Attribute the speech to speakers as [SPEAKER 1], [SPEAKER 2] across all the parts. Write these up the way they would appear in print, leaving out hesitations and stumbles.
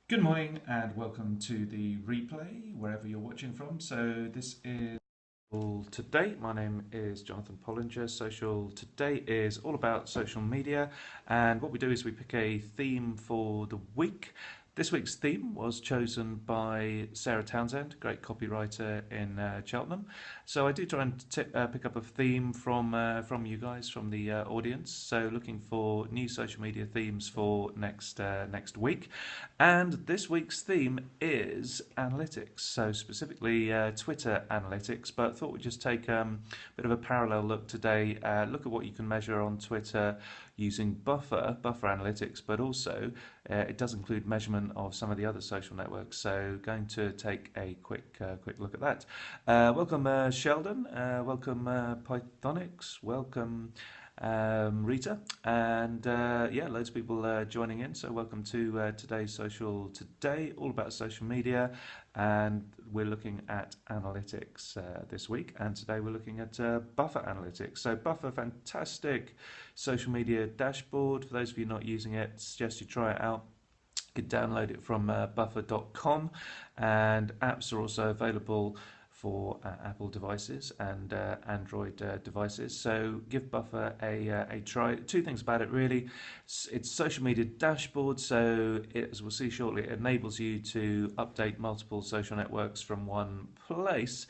[SPEAKER 1] Good morning and welcome to the replay, wherever you're watching from. So this is Social Today. My name is Jonathan Pollinger. Social Today is all about social media, and what we do is we pick a theme for the week. This week's theme was chosen by Sarah Townsend, great copywriter in Cheltenham. So I do try and pick up a theme from you guys, from the audience. So looking for new social media themes for next week. And this week's theme is analytics, so specifically Twitter analytics, but thought we'd just take a bit of a parallel look today, look at what you can measure on Twitter using Buffer analytics, but also it does include measurement of some of the other social networks, so going to take a quick look at that. Welcome Sheldon, welcome Pythonics, welcome Rita, and yeah, loads of people joining in. So welcome to today's Social Today, all about social media, and we're looking at analytics this week. And today we're looking at Buffer analytics. So Buffer, fantastic social media dashboard. For those of you not using it, suggest you try it out. You can download it from buffer.com, and apps are also available for Apple devices and Android devices. So give Buffer a try. Two things about it really. It's social media dashboard, so as we'll see shortly, it enables you to update multiple social networks from one place.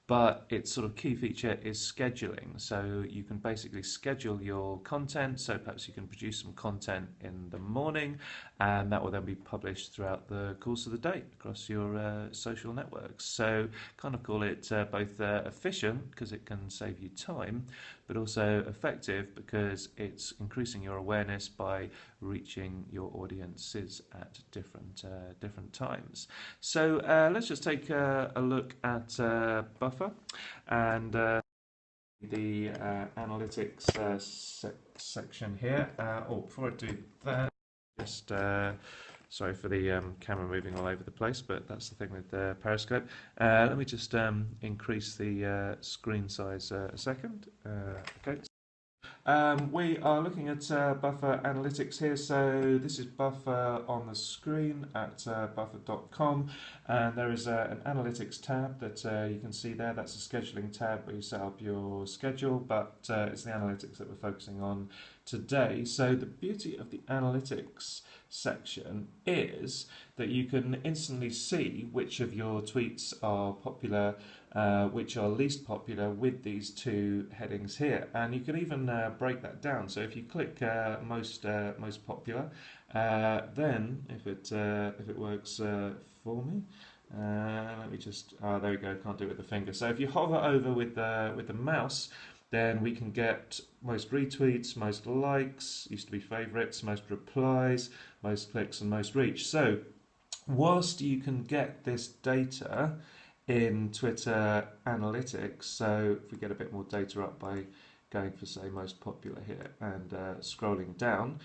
[SPEAKER 1] But its sort of key feature is scheduling. So you can basically schedule your content. So perhaps you can produce some content in the morning, and that will then be published throughout the course of the day across your social networks. So kind of call it both efficient because it can save you time, but also effective because it's increasing your awareness by reaching your audiences at different times. So let's just take a look at Buffer and the analytics section here. Before I do that, just sorry for the camera moving all over the place, but that's the thing with Periscope. Let me just increase the screen size a second. Okay. We are looking at Buffer analytics here. So this is Buffer on the screen at buffer.com, and there is an analytics tab that you can see there. That's a scheduling tab where you set up your schedule, but it's the analytics that we're focusing on today. So the beauty of the analytics section is that you can instantly see which of your tweets are popular, which are least popular with these two headings here, and you can even break that down. So if you click most popular, then if it works for me, let me just there we go. Can't do it with the finger. So if you hover over with the mouse, then we can get most retweets, most likes, used to be favorites, most replies, most clicks, and most reach. So whilst you can get this data in Twitter analytics, so if we get a bit more data up by going for, say, most popular here and scrolling down.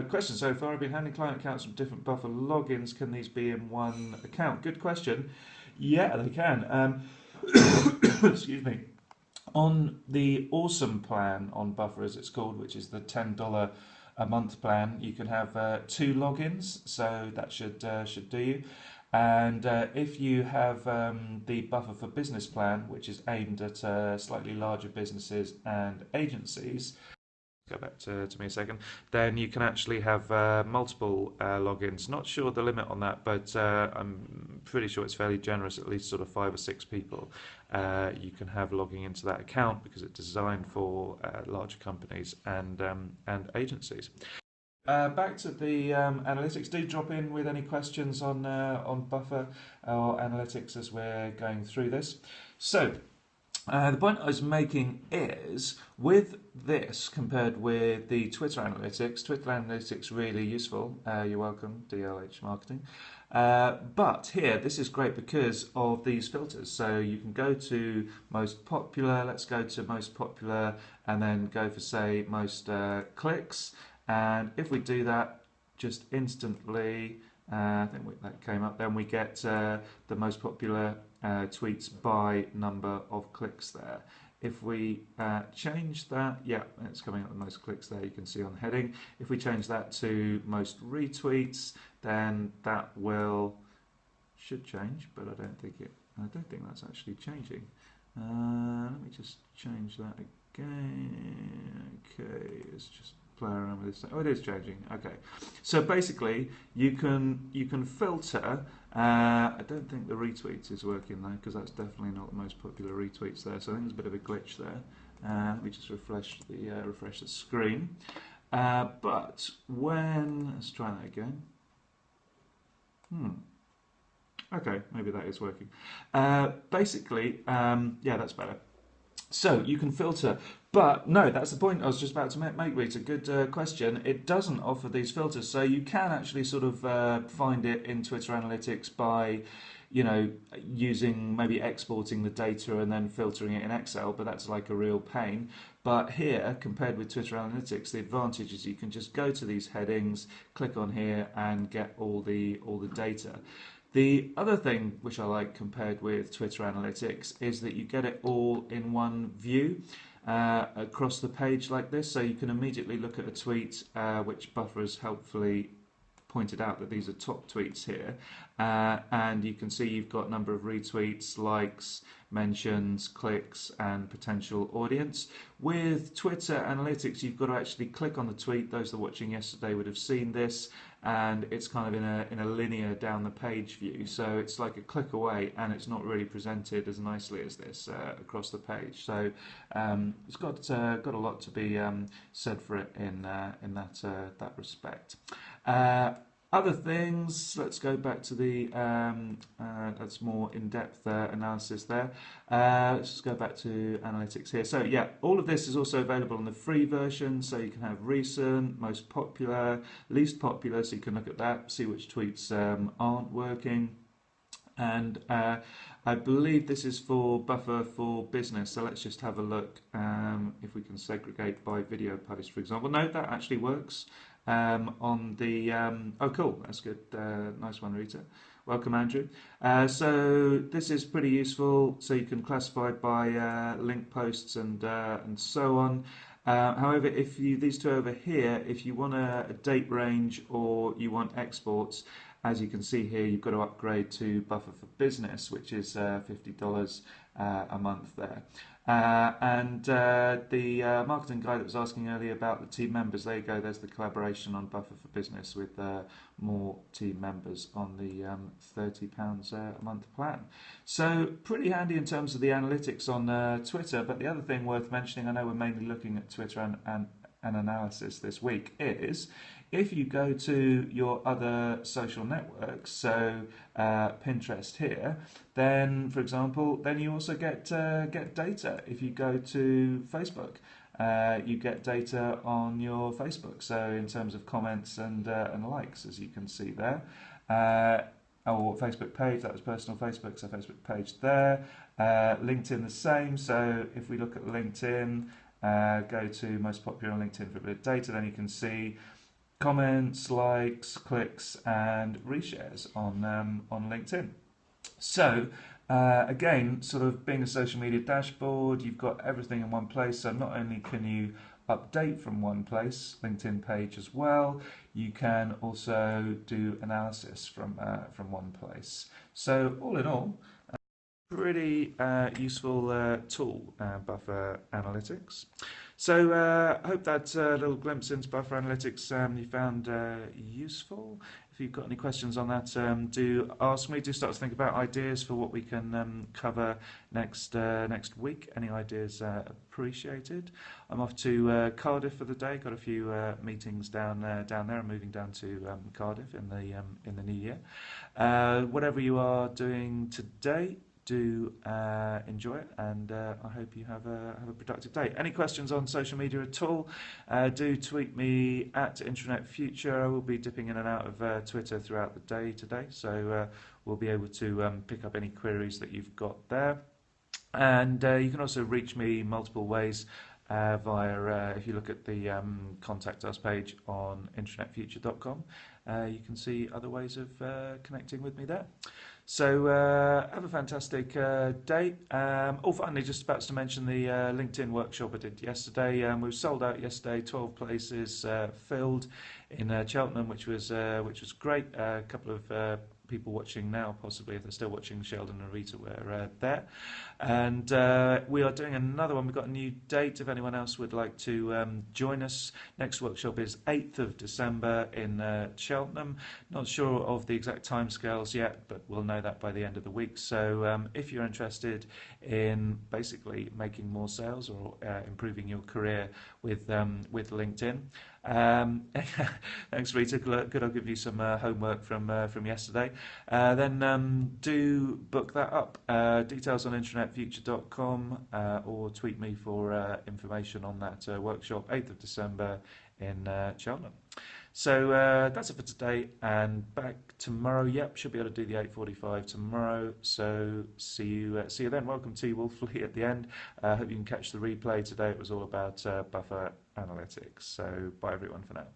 [SPEAKER 1] Question so far, I've been handling client accounts from different Buffer logins. Can these be in one account? Good question. Yeah, they can. Excuse me. On the Awesome plan on Buffer, as it's called, which is the $10 a month plan, you can have 2 logins, so that should do you. And if you have the Buffer for Business plan, which is aimed at slightly larger businesses and agencies, go back to me a second, then you can actually have multiple logins. Not sure the limit on that, but I'm pretty sure it's fairly generous, at least sort of 5 or 6 people you can have logging into that account because it's designed for larger companies and agencies. Back to the analytics. Do drop in with any questions on Buffer or analytics as we're going through this. So the point I was making is, with this compared with the Twitter analytics really useful. You're welcome, DLH Marketing. But here, this is great because of these filters. So you can go to most popular, let's go to most popular, and then go for, say, most clicks. And if we do that, just instantly, I think that came up, then we get the most popular tweets by number of clicks there. If we change that, yeah, it's coming up with most clicks there, you can see on the heading. If we change that to most retweets, then that should change, but I don't think that's actually changing. Let me just change that again. Okay, let's just play around with this. Oh, it is changing. Okay, so basically you can filter. I don't think the retweets is working though, because that's definitely not the most popular retweets there. So I think there's a bit of a glitch there. Let me just refresh the screen. But let's try that again. Okay, maybe that is working. Basically, yeah, that's better. So you can filter, but no, that's the point I was just about to make, Rita. Good question. It doesn't offer these filters, so you can actually sort of find it in Twitter Analytics by, using maybe exporting the data and then filtering it in Excel, but that's like a real pain. But here, compared with Twitter Analytics, the advantage is you can just go to these headings, click on here, and get all the data. The other thing which I like compared with Twitter Analytics is that you get it all in one view across the page like this, so you can immediately look at a tweet which Buffer has helpfully pointed out that these are top tweets here, and you can see you've got a number of retweets, likes, mentions, clicks, and potential audience. With Twitter Analytics, you've got to actually click on the tweet. Those that were watching yesterday would have seen this, and it's kind of in a linear down the page view, so it's like a click away, and it's not really presented as nicely as this across the page. So it's got a lot to be said for it in that respect. Other things, let's go back to the that's more in-depth analysis there. Let's just go back to analytics here. So yeah, all of this is also available on the free version, so you can have recent, most popular, least popular, so you can look at that, see which tweets aren't working. And I believe this is for Buffer for Business, so let's just have a look if we can segregate by video post, for example. No, that actually works. On the oh cool, that's good, nice one, Rita. Welcome, Andrew. So this is pretty useful, so you can classify by link posts and so on. However, if these two over here, if you want a date range or you want exports, as you can see here, you've got to upgrade to Buffer for Business, which is $50 a month there. And the marketing guy that was asking earlier about the team members, there you go, there's the collaboration on Buffer for Business with more team members on the £30 a month plan. So pretty handy in terms of the analytics on Twitter, but the other thing worth mentioning, I know we're mainly looking at Twitter and analysis this week, is if you go to your other social networks, so Pinterest here, then, for example, then you also get data. If you go to Facebook, you get data on your Facebook. So in terms of comments and likes, as you can see there. Or Facebook page, that was personal Facebook, so Facebook page there. LinkedIn the same. So if we look at LinkedIn, go to most popular on LinkedIn for a bit of data, then you can see comments, likes, clicks, and reshares on LinkedIn. So again, sort of being a social media dashboard, you've got everything in one place. So not only can you update from one place, LinkedIn page as well, you can also do analysis from one place. So all in all, pretty useful tool, Buffer Analytics. So I hope that little glimpse into Buffer Analytics you found useful. If you've got any questions on that, do ask me. Do start to think about ideas for what we can cover next week. Any ideas appreciated. I'm off to Cardiff for the day. Got a few meetings down there. I'm moving down to Cardiff in the new year. Whatever you are doing today, do enjoy it, and I hope you have a productive day. Any questions on social media at all, do tweet me at intranetfuture. I will be dipping in and out of Twitter throughout the day today, so we'll be able to pick up any queries that you've got there. And you can also reach me multiple ways via, if you look at the Contact Us page on intranetfuture.com, you can see other ways of connecting with me there. So have a fantastic day. Finally, just about to mention the LinkedIn workshop I did yesterday. We were sold out yesterday, 12 places filled in Cheltenham, which was great. A couple of people watching now, possibly if they're still watching, Sheldon and Rita were there. And we are doing another one. We've got a new date if anyone else would like to join us. Next workshop is 8th of December in Cheltenham. Not sure of the exact timescales yet, but we'll know that by the end of the week. So if you're interested in basically making more sales or improving your career with LinkedIn, thanks, Rita. Good, I'll give you some homework from yesterday. Then do book that up. Details on intranetfuture.com or tweet me for information on that workshop, 8th of December in Cheltenham. So that's it for today, and back tomorrow. Yep, should be able to do the 8:45 tomorrow. So see you then. Welcome to Wolfley at the end. Hope you can catch the replay today. It was all about buffer analytics. So bye everyone for now.